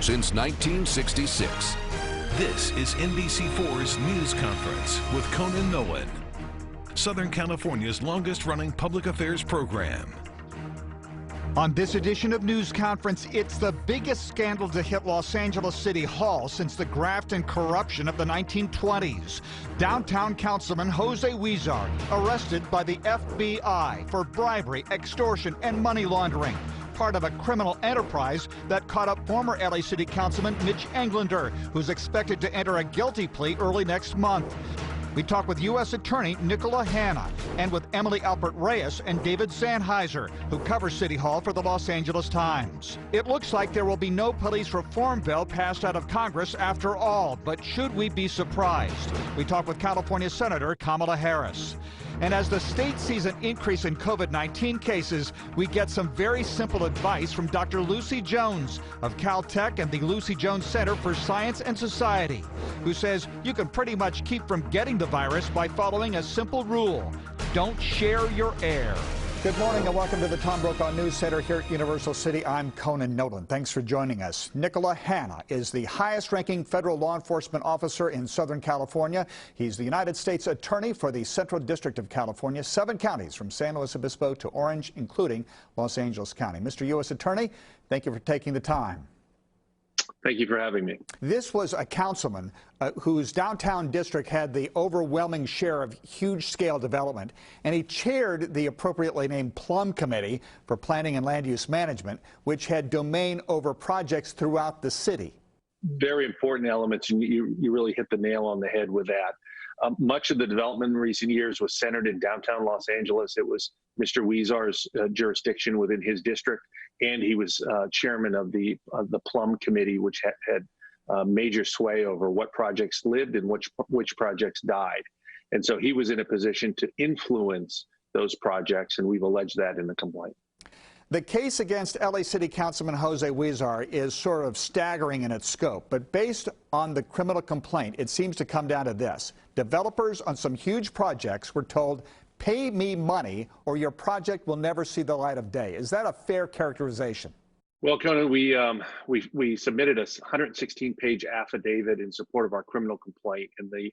since 1966. This is NBC4's News Conference with Conan Nolan, Southern California's longest-running public affairs program. On this edition of News Conference, it's the biggest scandal to hit Los Angeles City Hall since the graft and corruption of the 1920s. Downtown Councilman Jose Huizar arrested by the FBI for bribery, extortion, and money laundering. Part of a criminal enterprise that caught up former LA City Councilman Mitch Englander, who's expected to enter a guilty plea early next month. We talk with U.S. Attorney Nicola Hanna and with Emily Alpert Reyes and David Zahniser, who cover City Hall for the Los Angeles Times. It looks like there will be no police reform bill passed out of Congress after all, but should we be surprised? We talk with California Senator Kamala Harris. And as the state sees an increase in COVID-19 cases, we get some very simple advice from Dr. Lucy Jones of Caltech and the Lucy Jones Center for Science and Society, who says you can pretty much keep from getting the virus by following a simple rule: don't share your air. Good morning and welcome to the Tom Brokaw News Center here at Universal City. I'm Conan Nolan. Thanks for joining us. Nicola Hanna is the highest-ranking federal law enforcement officer in Southern California. He's the United States Attorney for the Central District of California, 7 counties from San Luis Obispo to Orange, including Los Angeles County. Mr. U.S. Attorney, thank you for taking the time. Thank you for having me. This was a councilman whose downtown district had the overwhelming share of huge-scale development, and he chaired the appropriately named Plum Committee for Planning and Land Use Management, which had domain over projects throughout the city. Very important elements, and you really hit the nail on the head with that. Much of the development in recent years was centered in downtown Los Angeles. It was Mr. Huizar's jurisdiction within his district, and he was chairman of the Plum Committee, which had major sway over what projects lived and which projects died. And so he was in a position to influence those projects, and we've alleged that in the complaint. The case against LA City Councilman Jose Huizar is sort of staggering in its scope, but based on the criminal complaint, it seems to come down to this. Developers on some huge projects were told, pay me money or your project will never see the light of day. Is that a fair characterization? Well, Conan, we submitted a 116-page affidavit in support of our criminal complaint, and the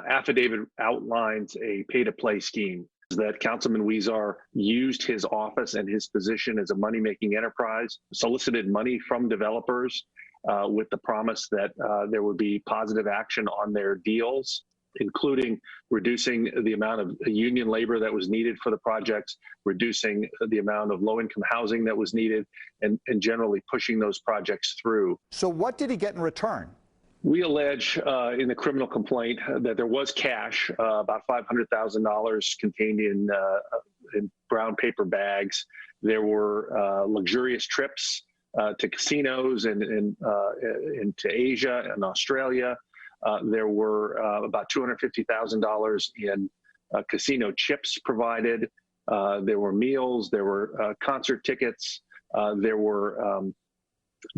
affidavit outlines a pay-to-play scheme that Councilman Huizar used his office and his position as a money-making enterprise, solicited money from developers with the promise that there would be positive action on their deals, including reducing the amount of union labor that was needed for the projects, reducing the amount of low-income housing that was needed, and generally pushing those projects through. So what did he get in return? We allege in the criminal complaint that there was cash, about $500,000 contained in brown paper bags. There were luxurious trips to casinos and to Asia and Australia. There were about $250,000 in casino chips provided. There were meals. There were concert tickets. There were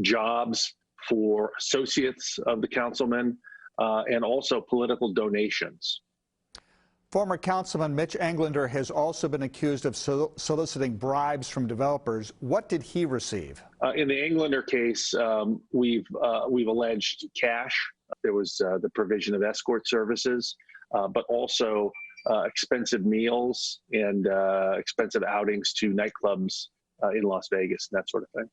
jobs for associates of the councilman, and also political donations. Former Councilman Mitch Englander has also been accused of soliciting bribes from developers. What did he receive? In the Englander case, we've alleged cash. There was the provision of escort services, but also expensive meals and expensive outings to nightclubs in Las Vegas and that sort of thing.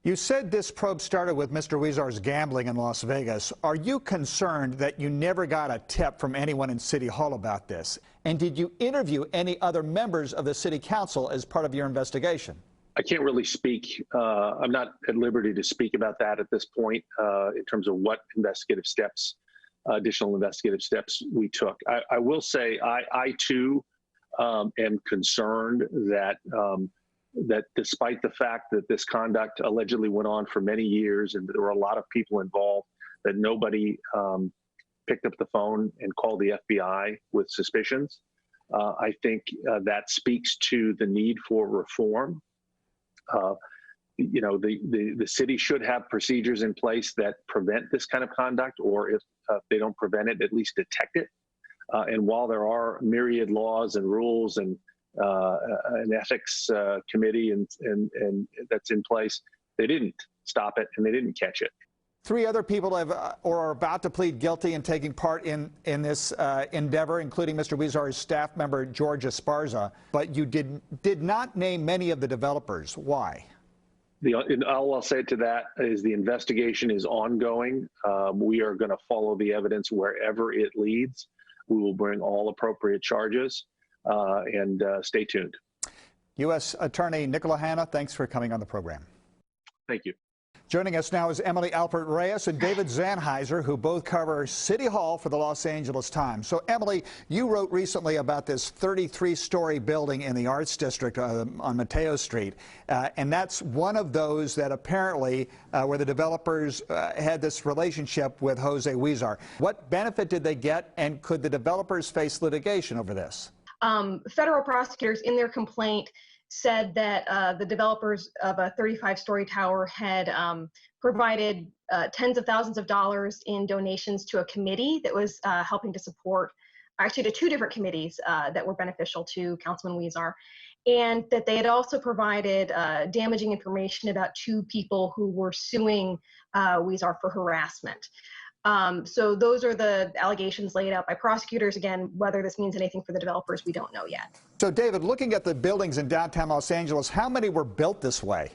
You said this probe started with Mr. Huizar's gambling in Las Vegas. Are you concerned that you never got a tip from anyone in City Hall about this? And did you interview any other members of the City Council as part of your investigation? I can't really speak. I'm not at liberty to speak about that at this point in terms of what investigative steps, additional investigative steps we took. I will say I too am concerned that that despite the fact that this conduct allegedly went on for many years and there were a lot of people involved, that nobody picked up the phone and called the FBI with suspicions. I think that speaks to the need for reform. You know, the city should have procedures in place that prevent this kind of conduct, or if they don't prevent it, at least detect it. And while there are myriad laws and rules and an ethics committee and that's in place, they didn't stop it and they didn't catch it. 3 other people have or are about to plead guilty in taking part in this endeavor, including Mr. Huizar's staff member George Esparza. But you did not name many of the developers. Why? All I'll say to that is the investigation is ongoing. We are going to follow the evidence wherever it leads. We will bring all appropriate charges, and stay tuned. U.S. Attorney Nicola Hanna, thanks for coming on the program. Thank you. Joining us now is Emily Alpert Reyes and David Zahniser, who both cover City Hall for the Los Angeles Times. So, Emily, you wrote recently about this 33-story building in the Arts District on Mateo Street, and that's one of those that apparently where the developers had this relationship with Jose Huizar. What benefit did they get, and could the developers face litigation over this? Federal prosecutors in their complaint said that the developers of a 35-story tower had provided tens of thousands of dollars in donations to a committee that was helping to support, actually to 2 different committees that were beneficial to Councilman Huizar, and that they had also provided damaging information about 2 people who were suing Huizar for harassment. So those are the allegations laid out by prosecutors. Again, whether this means anything for the developers, we don't know yet. So, David, looking at the buildings in downtown Los Angeles, how many were built this way?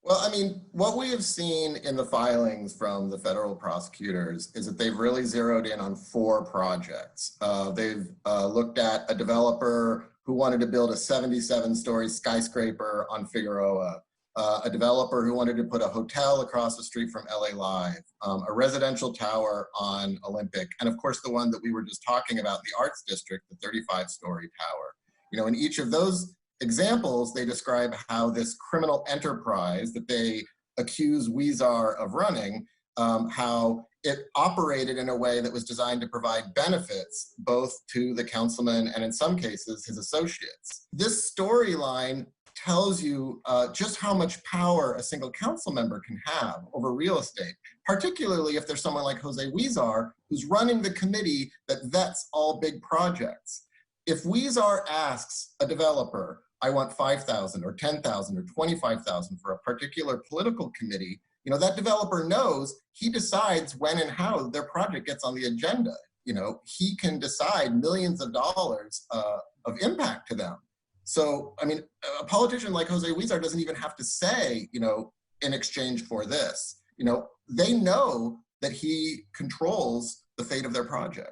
Well, I mean, what we have seen in the filings from the federal prosecutors is that they've really zeroed in on 4 projects. They've looked at a developer who wanted to build a 77-story skyscraper on Figueroa, a developer who wanted to put a hotel across the street from LA Live, a residential tower on Olympic, and of course the one that we were just talking about, the Arts District, the 35-story tower. You know, in each of those examples, they describe how this criminal enterprise that they accuse Huizar of running, how it operated in a way that was designed to provide benefits both to the councilman and in some cases his associates. This storyline tells you just how much power a single council member can have over real estate, particularly if there's someone like Jose Huizar who's running the committee that vets all big projects. If Huizar asks a developer, I want 5,000 or 10,000 or 25,000 for a particular political committee, you know, that developer knows he decides when and how their project gets on the agenda. You know, he can decide millions of dollars of impact to them. So, I mean, a politician like Jose Huizar doesn't even have to say, you know, in exchange for this, you know, they know that he controls the fate of their project.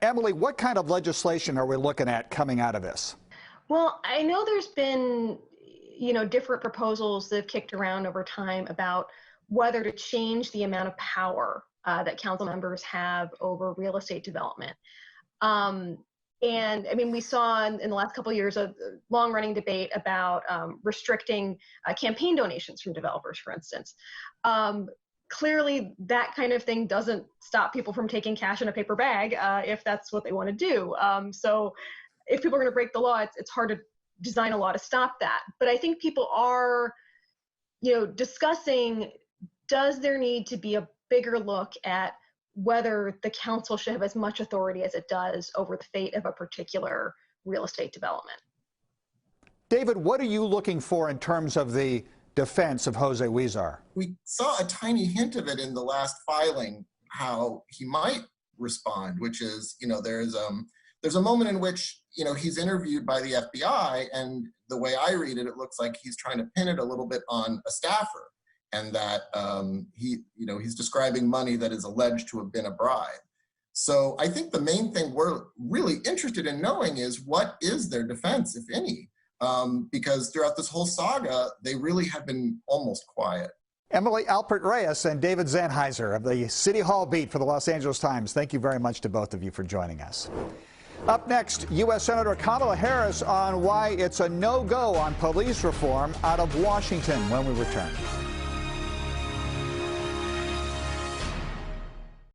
Emily, what kind of legislation are we looking at coming out of this? Well, I know there's been, you know, different proposals that have kicked around over time about whether to change the amount of power that council members have over real estate development. And I mean, we saw in the last couple of years a long-running debate about restricting campaign donations from developers, for instance. Clearly, that kind of thing doesn't stop people from taking cash in a paper bag if that's what they want to do. So if people are going to break the law, it's hard to design a law to stop that. But I think people are, you know, discussing, does there need to be a bigger look at whether the council should have as much authority as it does over the fate of a particular real estate development. David, what are you looking for in terms of the defense of Jose Huizar? We saw a tiny hint of it in the last filing, how he might respond, which is, you know, there's a moment in which, you know, he's interviewed by the FBI, and the way I read it, it looks like he's trying to pin it a little bit on a staffer, and that he's describing money that is alleged to have been a bribe. So I think the main thing we're really interested in knowing is, what is their defense, if any? Because throughout this whole saga, they really have been almost quiet. Emily Alpert Reyes and David Zahniser of the City Hall beat for the Los Angeles Times. Thank you very much to both of you for joining us. Up next, U.S. Senator Kamala Harris on why it's a no-go on police reform out of Washington when we return.